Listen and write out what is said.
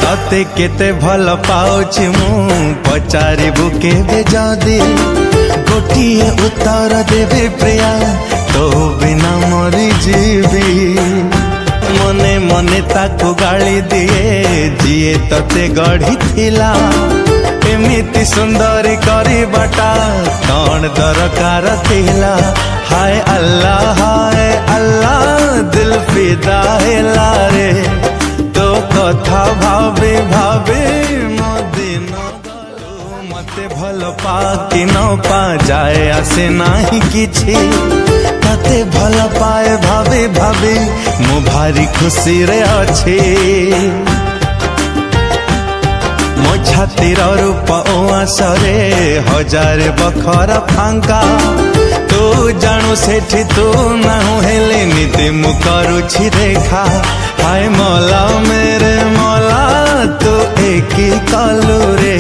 तते केते भल पाउछि मु पचारिबु केबे जदी गोटिए उत्तर देबे प्रिया तो बिना मरी जीवी मने मने ताको गाली दिए जिए तते गढ़ी थिला एमिति सुंदरी करी बटा कौन दरकार थिला हाय अल्लाह दिल फिदा हेला रे तो कथा भावे भावे मो दिन गलो मते भल पा कि न पा जाए आसे नाही किछि तते भल पाए भावे भावे मो भारी खुशी रे अछि मो छातिर रूप ओ आसरे हजार बखर फांका तू जानू सेठी तू नाहु हेले नीति मु करुछि देखा हाय मौला मेरे मौला तू एक कलू रे।